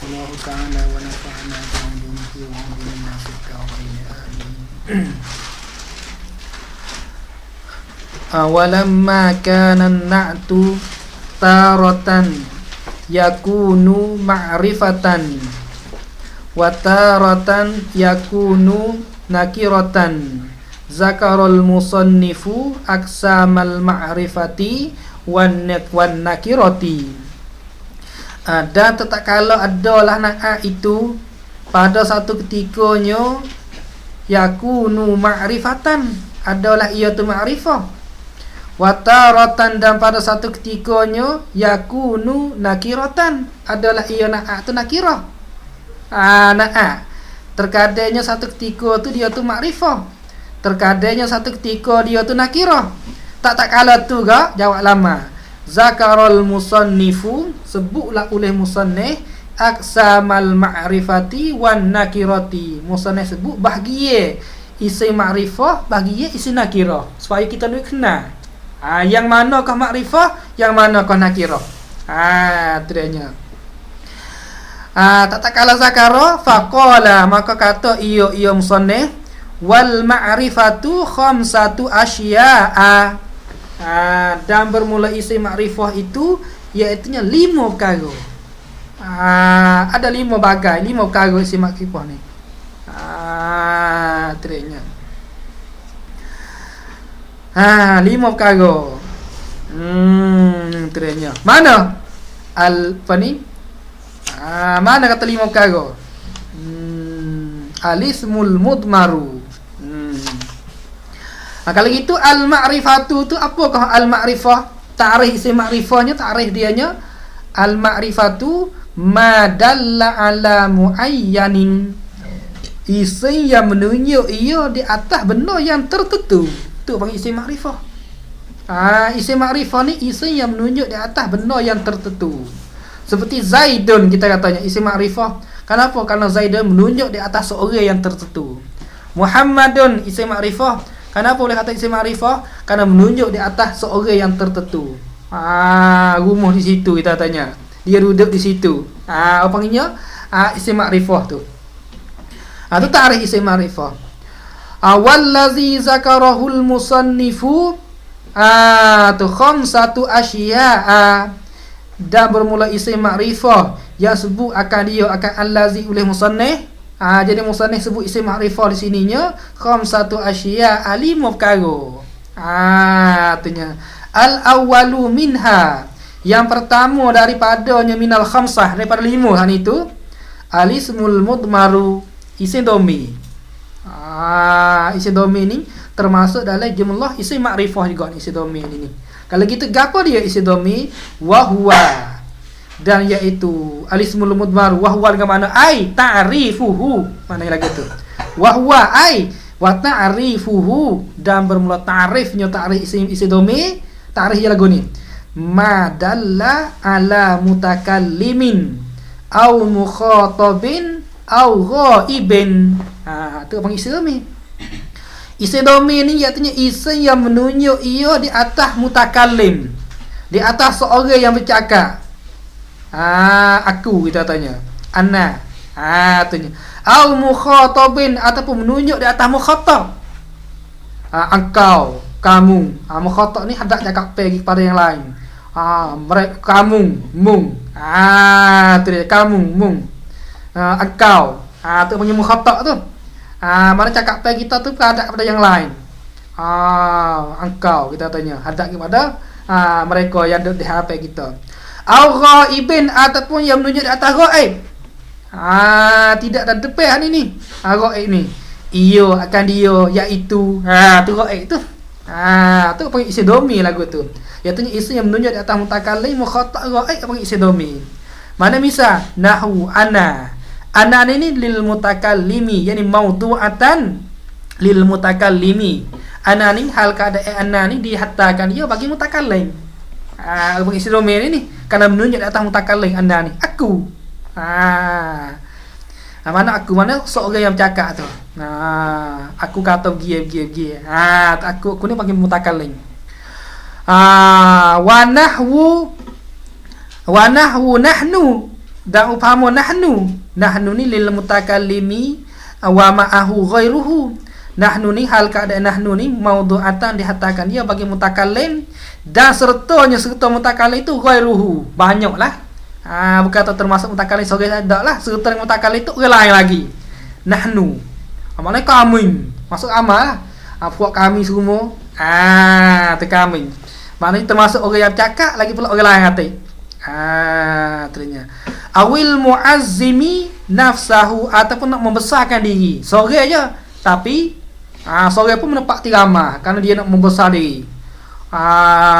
الله تعالى ونفعنا بعلمه وعلمنا في الدارين آمين. ولما كان النعت تارة يكون معرفة وتارة يكون نكرة ذكر المصنف أقسام المعرفة والنكرة. Dan tatkala adalah na'at itu pada satu ketikanya yakunu ma'rifatan, adalah ia tu ma'rifah, wa taratan, dan pada satu ketikanya yakunu nakiratan, adalah ia na'at tu nakirah. Na'at terkadangnya satu ketika tu dia tu ma'rifah, terkadangnya satu ketika dia tu nakirah. Tak kala tu ga jawab lama. Zakarul musannifu, sebutlah oleh musannif aqsamal ma'rifati wan nakirati. Musannif sebut bahagia isim ma'rifah, bahagia isim nakirah, supaya kita nak kenal yang manakah ma'rifah, yang manakah nakirah. Tu dia. Tak kala zakara faqala, maka kata ia musannif, wal ma'rifatu khamsatu asya'a. Dan bermula isim makrifah itu iaitunya 5 perkara. Ada 5 bagai, 5 perkara isim makrifah ni. Teriknya 5 perkara. Teriknya mana apa ni? Mana kata 5 perkara? Alismul mudmaru. Kalau gitu al-ma'rifatu tu apakah al-ma'rifah? Ta'rif isim ma'rifahnya, ta'rif dianya al-ma'rifatu ma dalla ala muayyanin, isim yang menunjuk ia di atas benda yang tertentu. Tu panggil isim ma'rifah. Isim ma'rifah ni isim yang menunjuk di atas benda yang tertentu. Seperti Zaidun, kita katanya isim ma'rifah. Kenapa? Kerana Zaidun menunjuk di atas seorang yang tertentu. Muhammadun isim ma'rifah. Kenapa boleh kata isim ma'rifah? Kerana menunjuk di atas seorang yang tertentu. Rumah di situ, kita tanya. Dia duduk di situ. Apa panggilnya? Isim ma'rifah tu. Tu ta'rif isim ma'rifah. Wallazi zakarahul musannifu tu khamsatu asya'a. Dan bermula isim ma'rifah yang sebut akan dia akan allazi oleh musannif. Jadi musannif sebut isim ma'rifah di sininya khamsatu asya', 5 perkara. Artinya al-awwalu minha, yang pertama daripadanya, minal khamsah, daripada 5 hal itu, alismul mudmaru, isim domi. Isim domi ni termasuk dalam jumlah isim ma'rifah juga ni, isim domi ni. Kalau gitu gapo dia isim domi? Wa huwa, dan iaitu alismul mudmar, wahwa dengan mana ai ta'rifuhu, mana lagi tu wahwa ai wa ta'rifuhu, dan bermula ta'rifnya, ta'rif isim domi, ta'rif lagu ni ma dalla ala mutakallimin au mukhatabin au ghaibin. Tu panggil isim domi. Isim domi ni iaitu isim yang menunjuk ia di atas mutakallim, di atas seorang yang bercakap. Aku, kita tanya ana, tanya au mukhatabin, ataupun menunjuk di atas mukhatab. Engkau, kamu. Mukhatab ni hendak cakap pergi kepada yang lain. Mereka, kamu, mung. Tu dia, kamu, mung. Engkau, tu punya mukhatab tu. Mana cakap pergi kita tu hadap kepada yang lain. Engkau, kita tanya hadap kepada mereka yang ada di hadapan kita. Au ghaibin, ataupun yang menunjuk di atas ghaib. Tidak ada depan ni. Ghaib ni ia akan dia, iaitu tu ghaib tu. Tu panggil isim domi lagu tu. Iaitu isim yang menunjuk di atas mutakallim, mukhatab, ghaib, panggil isim domi. Mana misal nahwu ana. Ana ni lil mutakallimi, yani maudu'atan lil mutakallimi. Ana ni hal keadaan ana ni dihattakan dia bagi mutakallim. Panggil isim domi ni kerana menunjuk di atas mutakallim, anda ni aku. Mana aku, mana seorang yang bercakap tu. Aku kata begini. Aku ni panggil mutakallim. Wa nahwu nahnu. Dan upama nahnu ni lil mutakallimi wa ma'ahu ghairuhu. Nahnu ni hal keadaan nahnu ni maudu'atan dihatakan dia bagi mutakallim, dan serta mutakallim itu ghairuhu, banyaklah. Bukan termasuk mutakallim seorang tak lah, serta dengan mutakallim itu orang lain lagi. Nahnu maknanya kami, masuk amal puak kami semua. Tu kami maknanya termasuk orang yang cakap, lagi pula orang lain hati. Ternyata awil muazzimi nafsahu, ataupun nak membesarkan diri seorang je, tapi seorang pun menepati ramah kerana dia nak membesar diri.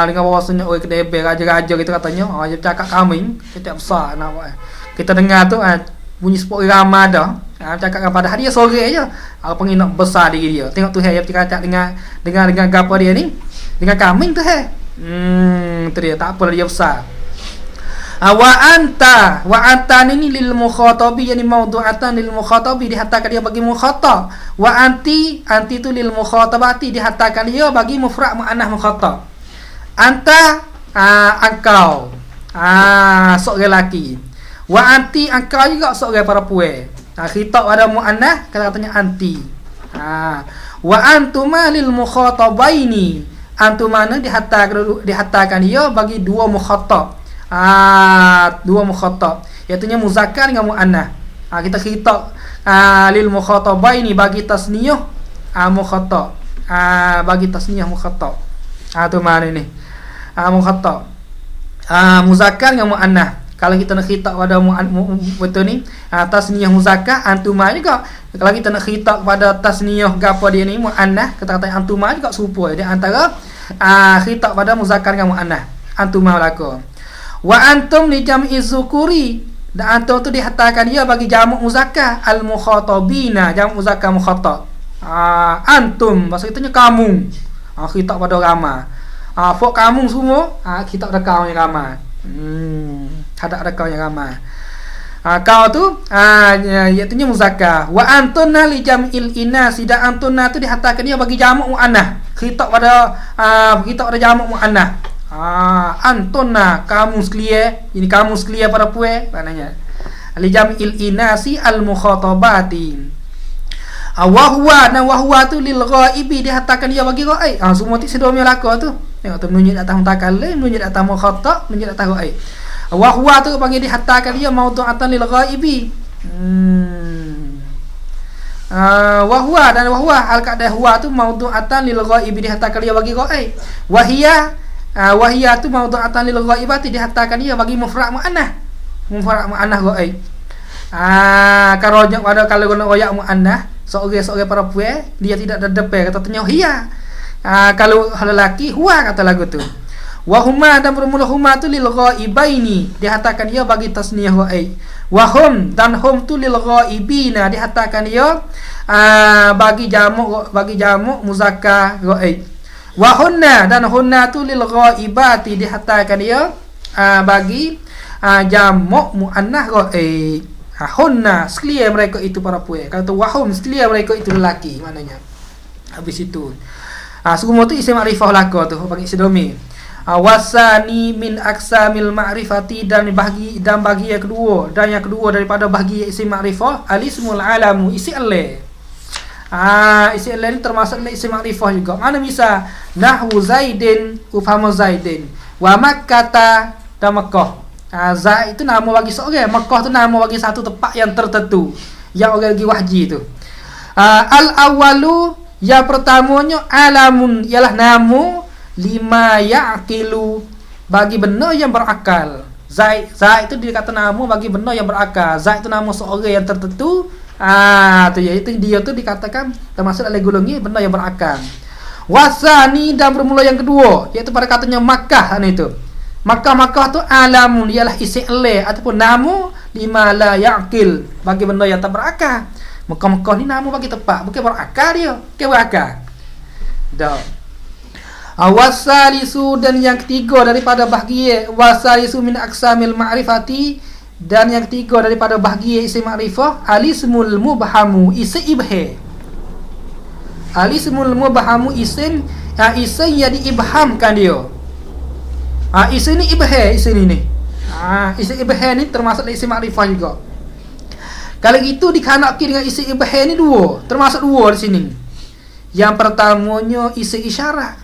Dengan bahawasanya orang kedebel raja-raja kita katanya, dia cakap kami kita besar nak buat. Kita dengar tu bunyi sepok ramah dah, cakap padahal dia seorang je, panggil nak besar diri dia. Tengok tu dia cakap dengan gapo dia ni, dengan kami tu tu dia, tak apalah dia besar. Wa anta ni lil mukhatabi, yani maudu'atan lil mukhatabi, dihatakan dia bagi mukhatab. Wa anti tu lil mukhatabati, dihatakan dia bagi mufrad muannah mukhatab. Anta engkau seorang lelaki. Wa anti engkau juga seorang perempuan. Khitab pada muannah katanya anti. Wa antuma lil mukhatabaini, antumana dihatakan dia bagi dua mukhatab. Dua mukhatab, iaitu muzakkar dengan muannah. Kita khitab lil mukhatabaini bagi tasniyah mukhatab, bagi tasniyah mukhatab. Tu mana ni mukhatab muzakkar dengan muannah. Kalau kita nak khitab pada betul ni tasniyah muzakkar antuma juga. Kalau kita nak khitab pada tasniyah gapo dia ni muannah, kata-kata antuma juga serupa. Dia antara khitab pada muzakkar dengan muannah, antuma belaka. Wa antum li jam'i zukuri, dan antum tu dihatakan dia bagi jamak muzakkar al mukhatabina, jamak muzakkar mukhatab. Antum maksudnya kamu, khitab pada ramai. Fok kamu semua, khitab pada kau yang ramai. Hadap pada kau yang ramai. Kau tu iaitu muzakkar. Wa antunna li jam'il inasi, dan antunna tu dihatakan dia bagi jamak muannah, khitab pada jamak muannah. Antona kamu sekalian, ini kamu sekalian para puan, maknanya li jam'il inasi al mukhatabati. Wahwa tu lil ghaibi, dihatakan dia bagi ghaib. Semua tik sedo melaka tu. Tengok tu menunjuk atas mutakallim, menunjuk atas mukhatab, menunjuk atas ghaib. Wahwa tu panggil dihatakan dia maudu'atan lil ghaibi. Wahwa hal keadaan huwa tu maudu'atan lil ghaibi, dihatakan dia bagi ghaib. Wahia tu maudu'atan lil ghaibati, dihatakan dia bagi mufrad muannah ghaib. Kalau guna royak muannah, seorang perempuan dia tidak ada depan, kata tanya hiya. Kalau lelaki huwa, kata lagu tu. Wa huma, dan bermula huma tu lil ghaibaini, dihatakan dia bagi tasniyah ghaib. Wa hum, dan hum tu lil ghaibina, dihatakan dia bagi jamak muzakkar ghaib. Wa hunna, dan hunna tu lil ghaibati, dihatakan dia bagi jamak muannah ghaib. Hunna sekalian mereka itu para puan. Kata wahum sekalian mereka itu lelaki, maknanya. Habis itu semua tu isim ma'rifah laka tu bagi sedomi. Wasani min aksamil ma'rifati, dan bagi yang kedua daripada bagi isim ma'rifah alismul alamu, isi Allah. Isi Allah ni termasuk isim ma'rifah juga. Mana misal nahwu Zaidin, ufhamu Zaidin, wa Makkata, dan Makkah. Zaid itu nama bagi seorang, Makkah tu nama bagi satu tempat yang tertentu, yang orang lagi wahji tu. Al-awwalu, yang pertamanya alamun, ialah nama lima ya'qilu, bagi benda yang berakal. Zaid itu dia kata nama bagi benda yang berakal. Zaid itu nama seorang yang tertentu. Tu iaitu dia tu dikatakan termasuk dalam golongan benda yang berakal. Wasani, dan bermula yang kedua, iaitu pada katanya Makkah itu. Makkah tu alamun, ialah isim Allah ataupun nama lima la ya'qil, bagi benda yang tak berakal. Makkah ni nama bagi tempat, bukan berakal dia, bukan berakal. Dah. Wasalisu, dan yang ketiga daripada bahagia wasalisu min aksamil ma'rifati, dan yang ketiga daripada bahagia isim ma'rifah alismul mubhamu, isim ibham. Alismul mubhamu, isim yang diibhamkan dia. Isim ni ibham, isim ni. Isim ibham ni termasuk isim makrifah juga. Kalau gitu dikhanaki dengan isim ibham ni dua, termasuk dua di sini. Yang pertamanya isim isyarat.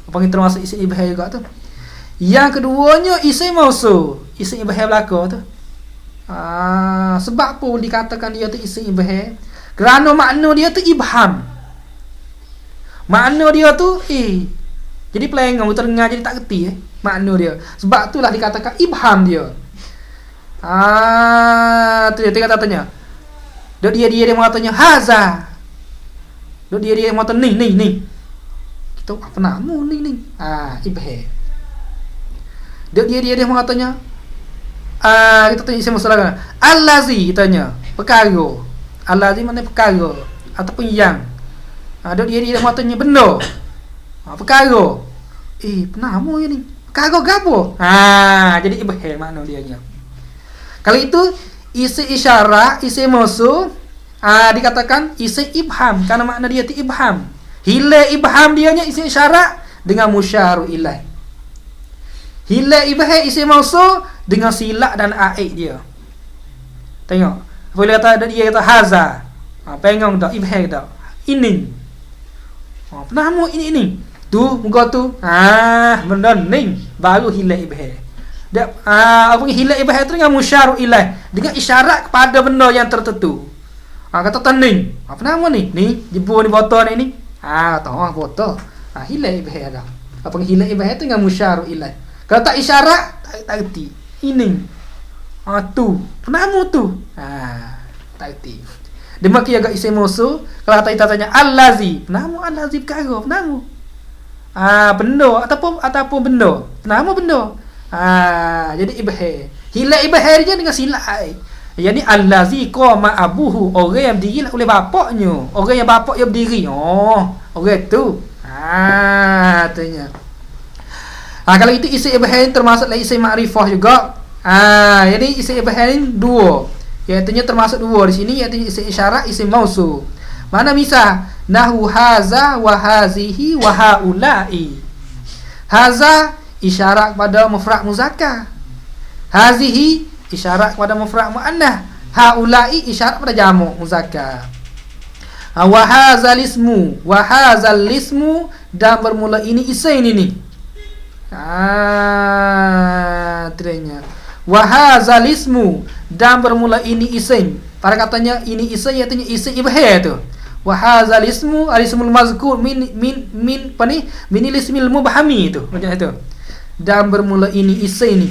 Apa yang termasuk isim ibham juga tu. Yang keduanya isim mausul, isim ibham belaka tu. Sebab apa dikatakan dia tu isim ibham? Kerana makna dia tu ibham. Makna dia tu jadi pelengau terdengar jadi tak reti makna dia. Sebab itulah dikatakan ibham dia. Tu dia katanya. Dok dia mengatakan haza. Dok dia mengatakan ni. Kita apa nama ni. Ibham. Dok dia mengatakan kita tanya isim mausul kan. Allazi tanya, perkara. Allazi mana perkara ataupun yang. Dok dia mengatakan benda. Perkara. Penama ni. Perkara gapo? Jadi ibham makna dia nya. Kalau itu isim isyarat, isim mausul, dikatakan isim ibham karena makna dia tu ibham. Hilal ibham dia nya isim isyarat dengan musyaru ilaih. Hilal ibham isim mausul dengan silap dan aid dia. Tengok. Boleh kata dia kata haza. Pengang dak ibham dak. Ini. Penama ini. Tu muka tu. Benda ni baru hilal ibham. Dia apa hilal ibham tu dengan musyaru ilaih, dengan isyarat kepada benda yang tertentu. Kata tening. Apa nama ni? Ni jebur ni botol ni. Tahu botol. Hilal ibham dah. Apa hilal ibham tu dengan musyaru ilaih. Kalau tak isyarat tak reti. Ini. Tu. Penama tu. Tak reti. Demikian agak isim mausul. Kalau kita tanya allazi, penama allazi perkara, penama. Benda ataupun benda. Penama benda. Jadi ibham. Hilal ibham dia dengan silap. Yang ni allazi qama abuhu, orang yang berdiri oleh bapaknya. Orang yang bapak dia berdiri. Orang tu. Tanya. Kalau itu isim ibham termasuk isim makrifah juga. Jadi isim ibham dua. Iaitu termasuk dua di sini, iaitu isim isyarat, isim mausul. Mana misal nahu haza wa hazihi wa haula'i. Haza isyarat kepada mufrad muzakkar. Hazihi isyarat kepada mufrad muannas. Haula'i isyarat kepada jamak muzakkar. Wa hazal ismu dan bermula ini isim ini. Terenya. Wa hazal ismu dan bermula ini isim. Pada katanya ini isim, iaitu isim ibham tu. Wa hazal ismu al-ismul mazkur min ismil mubhami tu. Macam itu. Dan bermula ini isim ni.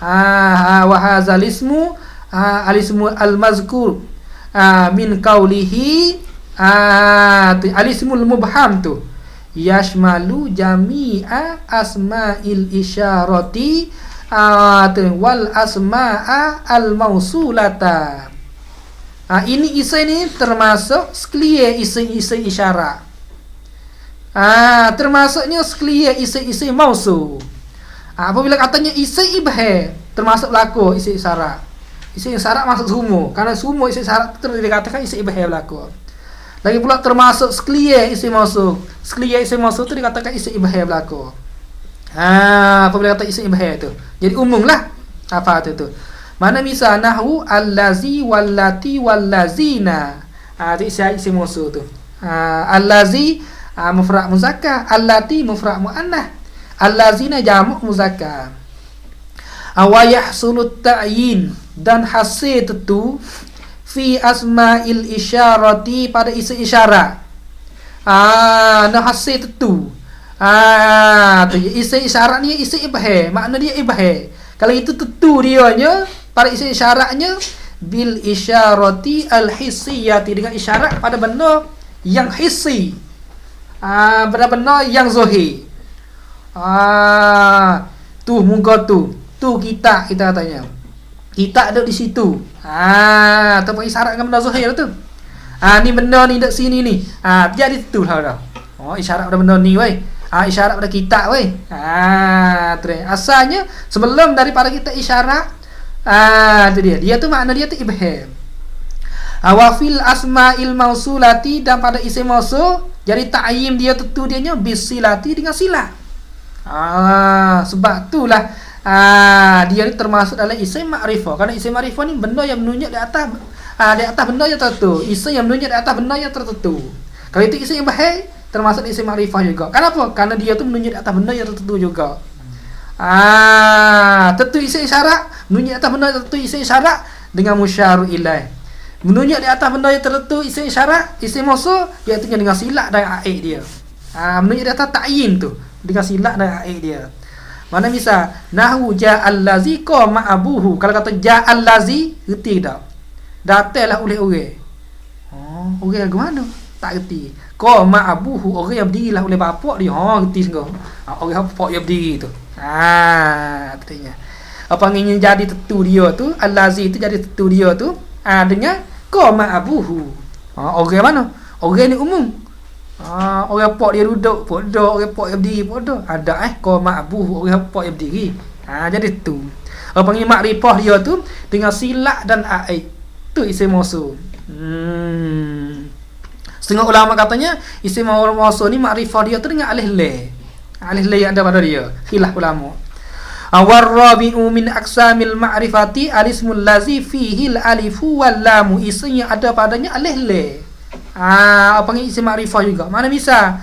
Wa hazal ismu al-ismu al-mazkur min qawlihi al-ismul mubham tu. Yashmalu jami'a asma'il isyarati wal asma'a al-mausulata. Ini isim ni termasuk sekalian isim-isim isyarat. Termasuknya sekalian isim-isim mausul. Apabila katanya isim ibham termasuk laku isim isyarat. Isim isyarat masuk semua. Karena semua isim isyarat terus dikatakan isim ibham laku. Lagi pula termasuk sekalian isim mausul. Sekalian isim mausul tu dikatakan isim ibham laku. Apabila kata isim ibham tu. Jadi umumlah. Apa tu? Mana misal nahwu allazi wallati wallazina. Itu isim mausul tu. Allazi mufrad muzakkar, allati mufrad muannas, allazina jamak muzakkar. Wa yahsulut ta'yin dan hasil tentu fi asma'il isyarati pada isim isyarat. Hasil tentu. Isim isyarat ni isim ibham, makna dia ibham. Kalau itu tentu dia nya pada isim isyaratnya bil isyarati al hissiyati, dengan isyarat pada benda yang hissi, pada benda yang zahir. Tu muka tu kita tanya. Kita ada di situ. Ataupun isyarat dengan benda zahir tu. Ni benda ni dekat sini ni. Jadi tu lah dah. Isyarat pada benda ni weh. Isyarat pada kita weh. Asalnya sebelum daripada kita isyarat, tu dia tu makna dia tu ibham. Wa fil asma'il mausulati, dan pada isim mausul jadi ta'yim dia tentu dia nya bisilati, dengan silah. Sebab itulah Dia ni termasuk dalam isim ma'rifah. Kerana isim ma'rifah ni benda yang menunjuk di atas benda yang tertentu. Isim yang menunjuk di atas benda yang tertentu. Kalau itu isim yang bahai, termasuk isim ma'rifah juga. Kenapa? Karena dia tu menunjuk di atas benda yang tertentu juga. Tentu isim isyarat menunjuk di atas benda tertentu, isim isyarat dengan musyaru ilaih. Menunjuk di atas benda yang tertentu, isim isyarat, isim mausul, iaitu dengan silap dan aid dia. Menunjuk di atas ta'yin tu dengan silap dan aid dia. Mana misal nahwu ja'al lazi qama abuhu. Kalau kata ja'al lazi, reti tak? Datanglah oleh orang. Orang ke mana? Tak reti. Qama abuhu, orang yang berdirilah oleh bapak dia. Reti sengau. Orang bapak yang berdiri tu. Artinya apa ingin jadi tetu dia tu, al-lazi tu jadi tetu dia tu dengan qama abuhu. Orang mana? Orang ni umum. Orang pak dia duduk pun ada, orang pak yang berdiri pun ada. Ada qama abuhu, orang pak yang berdiri. Jadi tu. Apa panggil makrifah dia tu dengan silap dan aid. Tu isim mausul. Setengah ulama katanya isim mausul ni makrifah dia tu dengan alif la. Alif la yang ada pada dia. Khilaf ulama. Warrabi'u min aqsamil ma'rifati alismul lazi fihi al-alifu wal lamu. Isim yang ada padanya alif la. Panggil isim ma'rifah juga. Mana misal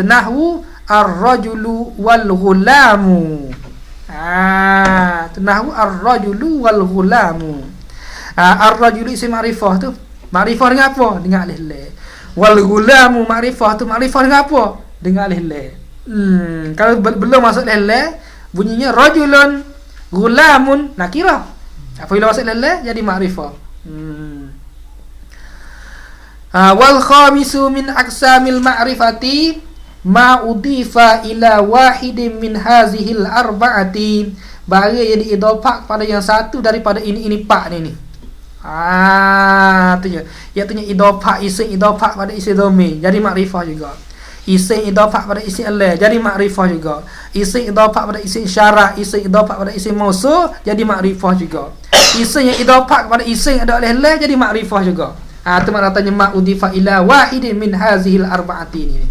nahwu ar-rajulu wal ghulamu. Nahwu ar-rajulu wal ghulamu. Ar-rajulu isim ma'rifah tu. Ma'rifah dengan apa? Dengan alif la. Wal ghulamu ma'rifah tu. Ma'rifah dengan apa? Dengan alif la. Kalau belum masuk alif la, bunyinya rajulun ghulamun nakirah. Apabila masuk alif la jadi ma'rifah. Wal khamisu min aqsamil ma'rifati ma udifa ila wahidin min hazihil arba'ati. Barang yang diidafah pada yang satu daripada ini pak ni. Artinya iaitu idafah isim idafah pada isim dhamir jadi makrifah juga. Isim idafah pada isim Allah jadi makrifah juga. Isim idafah pada isim syarat, isim idafah pada isim mausul jadi makrifah juga. Isim yang idafah pada isim ada oleh Allah jadi makrifah juga. Itu maknanya ma'udifa ila wahidin min hazihil arba'ati ni.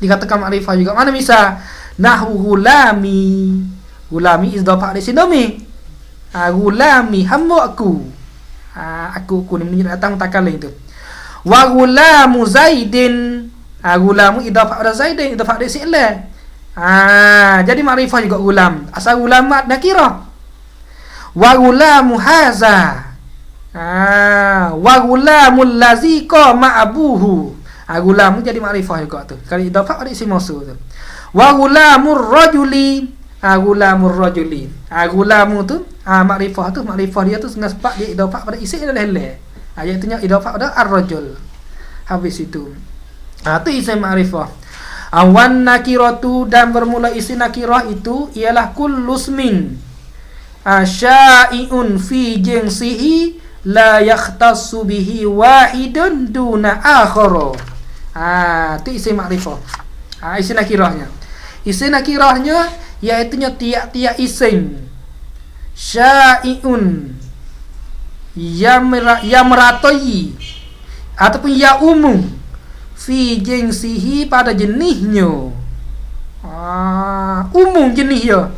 Dikatakan makrifah juga. Mana misal nahwu gulami. Gulami idafah pada isim dhamir. Gulami hamba aku. Aku ni menunjuk datang mutakallim tu. Wa gulamu Zaidin. Gulamu idafah pada Zaidin, idafah pada isim Allah. Jadi makrifah juga gulam. Asal gulam nakirah. Wa gulamu haza. Wa gulamul lazi qama abuhu. Gulamu jadi makrifah juga tu. Kalau idafah pada isim mausul tu. Wa gulamur rajuli. Gulamur rajuli. Gulamu tu makrifah tu, makrifah dia tu dengan sebab dia idafah pada isim adalah la. Iaitu idafah pada ar-rajul. Habis itu. Tu isim makrifah. Wan nakiratu, dan bermula isim nakirah itu ialah kullusmin syai'un fi jinsihi la yakhtassu bihi wahidun duna akhara. Tu isim makrifah. Isim nakirahnya. Isim nakirahnya iaitu tiap-tiap isim syai'un yang meratai ataupun ya umum fi jinsihi pada jenisnya. Umum jenis dia.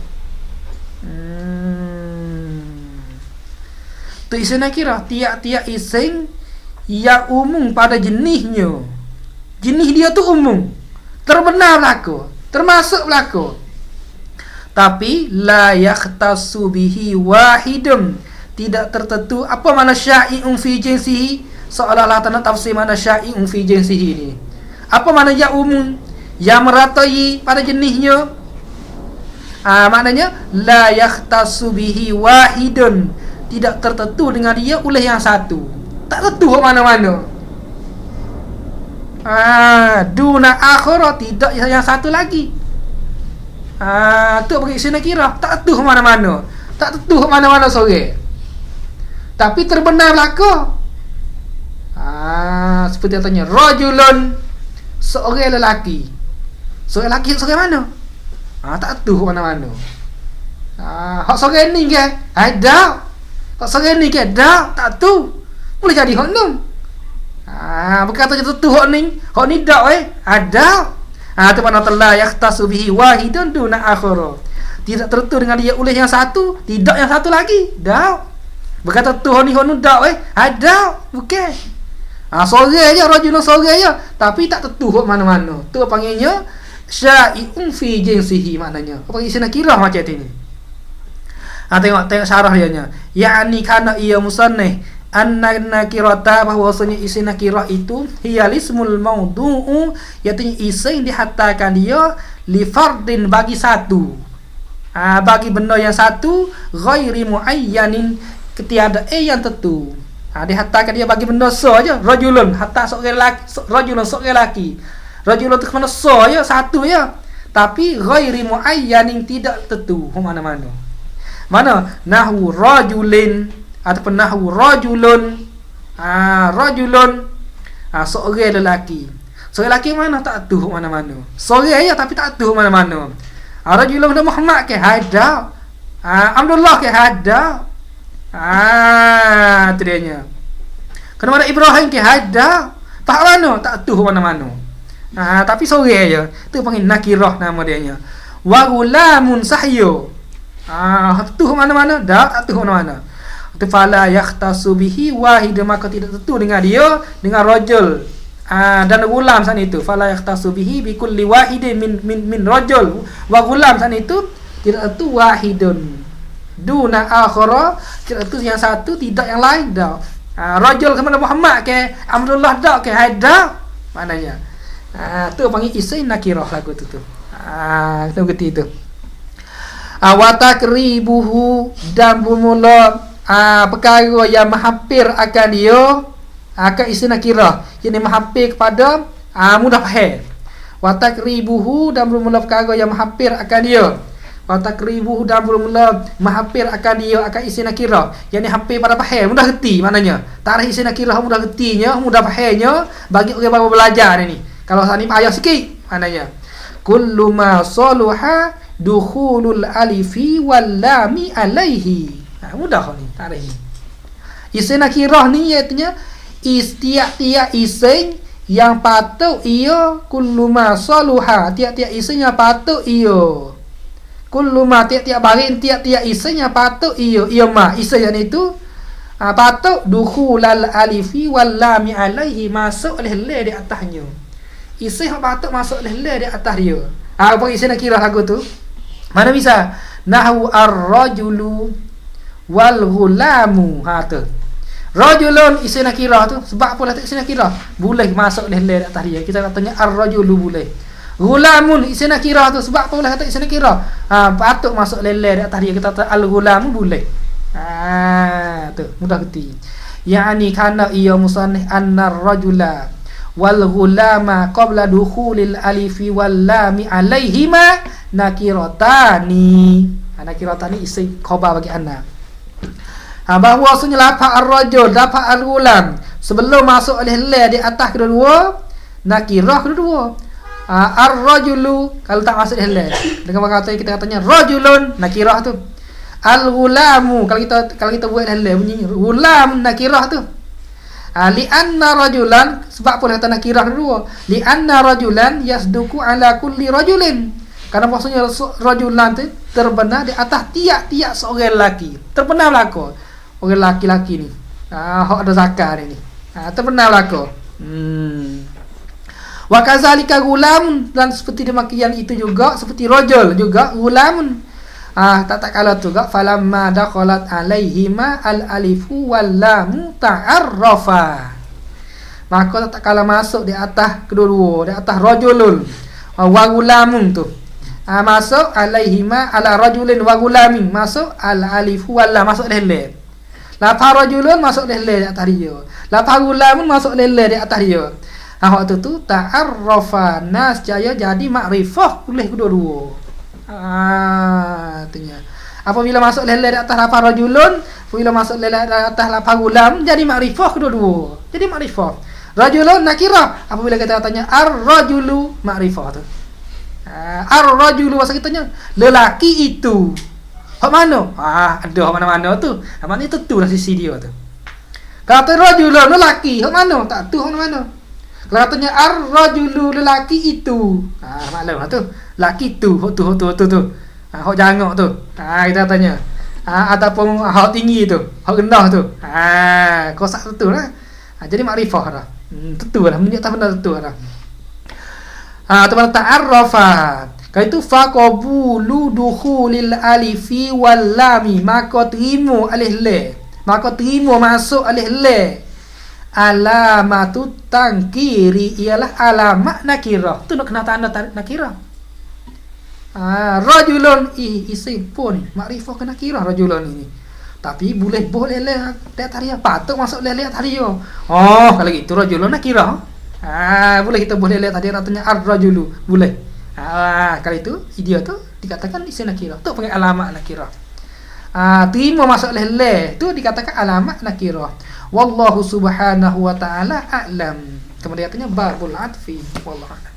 Tu isim nakirah, tiap-tiap isim yang umum pada jenisnya. Jenis dia tu umum, terbenar berlaku, termasuk berlaku. Tapi la yakhtassu bihi wahidun, tidak tertentu. Apa makna syai'un fi jinsihi? Seolah-olah tak nak tafsir makna syai'un fi jinsihi ni. Apa makna ya umum, yang meratai pada jenisnya? Maknanya la yakhtassu bihi wahidun, tidak tertentu dengan dia oleh yang satu. Tak tentu mana-mana. Duna akhara, tidak yang satu lagi. Tu bagi isim nakirah, tak tentu mana-mana. Tak tentu mana-mana sore. Tapi terbenar belaka. Seperti katanya rajulun, seorang lelaki. Seorang lelaki seorang mana? Tak tentu mana-mana. Hak seorang ni ke? Ada. Hak seorang ni ke? Ada. Tak tentu. Boleh jadi hak ni. Berkata tentu hak ni tak ada. Tu makna telah yakhtasu bihi wahidun duna akhara. tidak tentu dengan dia oleh yang satu, tidak yang satu lagi. Dak. Berkata tu ni honu dak ada, bukan. Sore aja rajulun sore aja, tapi tak tentu hok mana-mana. Tu panggilnya syai'un fi jinsihi, maknanya. Apa isi nakirah macam ni. Tengok syarah dia nya. Yani kana ia musannih anna nakirata, bahwasanya isi nakirah itu hiyalismul maudu'u, iaitu isi yang dihattakan dia li fardin, bagi satu. Bagi benda yang satu, ghairi muayyanin, ketiada yang tentu. Dihattakan dia bagi benda so aja. Rajulun, hatta seorang lelaki, rajulun seorang lelaki. Rajulun tu mana so aja, satu ya. Tapi ghairi muayyanin, tidak tentu mana-mana. Mana? Nahwu rajulin ataupun nahwu rajulun. Rajulun seorang lelaki. Seorang lelaki mana tak tahu mana-mana. Seorang aja tapi tak tahu mana-mana. Rajulun dah Muhammad ke ada. Abdullah ke ada. Itu dia nya. Kena ada Ibrahim ke ada. Pak mana tak tahu mana-mana. Tapi seorang aja. Tu panggil nakirah nama dia nya. Wa gulamun sahyo. Tuh mana-mana, tak tuh mana-mana. Itu fala yahtasu bihi wahid, maka tidak tentu dengan dia, dengan rajul dan gulam sana itu. Fala yahtasu bihi bi kulli wahidin min rajul wa gulam sana itu tidak tentu wahidun duna akhara, tidak tentu yang satu tidak yang lain dah. Rajul ke mana Muhammad ke Abdullah dak ke ada, maknanya. Tu panggil isim nakirah lagu tu. Kita ngerti tu. Wa takribuhu, dan bermula perkara yang menghampir akan dia akan isim nakirah, yang menghampir kepada mudah faham. Wa takribuhu, dan bermula perkara yang menghampir akan dia. Wa takribuhu, dan bermula menghampir akan dia akan isim nakirah, yang hampir pada faham, mudah reti, maknanya. Tarikh isim nakirah mudah retinya, mudah fahamnya bagi orang baru belajar ni. Kalau sana ni payah sikit, maknanya. Kullu ma saluha dukhulul alifi wal lami alaihi. Mudah ni tarikh ni. Isim nakirah ni iaitu tiap-tiap isim yang patut ia, kullu ma saluha, tiap-tiap isim yang patut ia. Kullu ma, tiap-tiap barang, tiap-tiap isim yang patut ia. Ia ma isim yang itu patut dukhulal alifi wal lami alaihi, masuk oleh la di atasnya. Isim yang patut masuk oleh la di atas dia. Apa isim nakirah lagu tu? Mana bisa? Nahwu ar-rajulu wal ghulamu. Tu. Rajulun isim nakirah tu. Sebab apa letak isim nakirah? Boleh masuk oleh la atas dia. Kita katanya ar-rajulu boleh. Ghulamun isim nakirah tu. Sebab apa boleh letak isim nakirah? Patut masuk oleh la atas dia. Kita kata al-ghulamu boleh. Tu mudah kerti. Yani kana ia musannih annar rajula wal ghulama qabla dukhulil alifi wal lami alaihima nakiratani. Nakiratani isim khabar bagi anna. Bahwasanya lafaz ar-rajul, lafaz al-ghulam sebelum masuk oleh la di atas kedua, nakirah kedua. Ar-rajulu kalau tak masuk oleh la, dengan kata kita katanya rajulun, nakirah tu. Al-ghulamu kalau kita buat la bunyi ghulam, nakirah tu. Li anna rajulan, sebab apa kata nakirah kedua? Li anna rajulan yasduku ala kulli rajulin. Karena maksudnya rajulan tu terbenar di atas tiap-tiap seorang lelaki. Terbenar berlaku orang lelaki-lelaki ni. Hak ada zakar ni. Terbenar berlaku. Wa kadzalika gulam, dan seperti demikian itu juga seperti rajul juga gulamun. Tak kala tu gak falamma dakhalat alaihima al-alifu wal lam ta'arrafa. Maka tak kala masuk di atas kedua-dua, di atas rajulun wa gulamun tu. Masuk alaihima ala rajulin wa gulamin, masuk al-alifu wal lam, masuk leh. Lafaz rajulun masuk leh di atas dia. Lafaz gulamun masuk leh di atas dia. Waktu tu ta'arrafa, nas jaya jadi makrifah oleh kedua-dua. Artinya apabila masuk lelai di atas lafaz rajulun, apabila masuk lelai di atas lafaz gulam, jadi makrifah kedua-dua. Jadi makrifah. Rajulun nakirah, apabila kita tanya ar-rajulu, makrifah tu. Ar-rajulu masa kitanya lelaki itu. Hak mana? Ada hak mana-mana tu. Maknanya tentu lah sisi dia tu. Kalau kata rajulun lelaki, hak mana? Tak tahu hak mana. Kalau katanya ar-rajulu lelaki itu. Maklum tu. Laki tu, tu. Hak jangok tu. Kita tanya. Ataupun hak tinggi tu, hak rendah tu. Kosak betul lah. Jadi makrifah dah. Tentu lah, menunjuk tak benar tentu dah. Teman ta'arrafa. Kalau itu faqabulu dukhulil alifi wal lami, maka terima alif la. Maka terima masuk alif la. Alamatu tangkiri ialah alamat nakirah. Tu nak kena tanda nakirah. Rajulun isim pun makrifah kena kira rajulun ini. Tapi boleh lah taria patut masuk lihat taria. Kalau gitu rajulun nakirah. Boleh kita boleh lihat tadi artinya ar-rajulu, boleh. Kalau itu dia tu dikatakan isim nakirah. Tu panggil alamat nakirah. Terima masuk leh tu dikatakan alamat nakirah. Wallahu subhanahu wa ta'ala a'lam. Kemudian katanya babul atfi wallahu a'lam.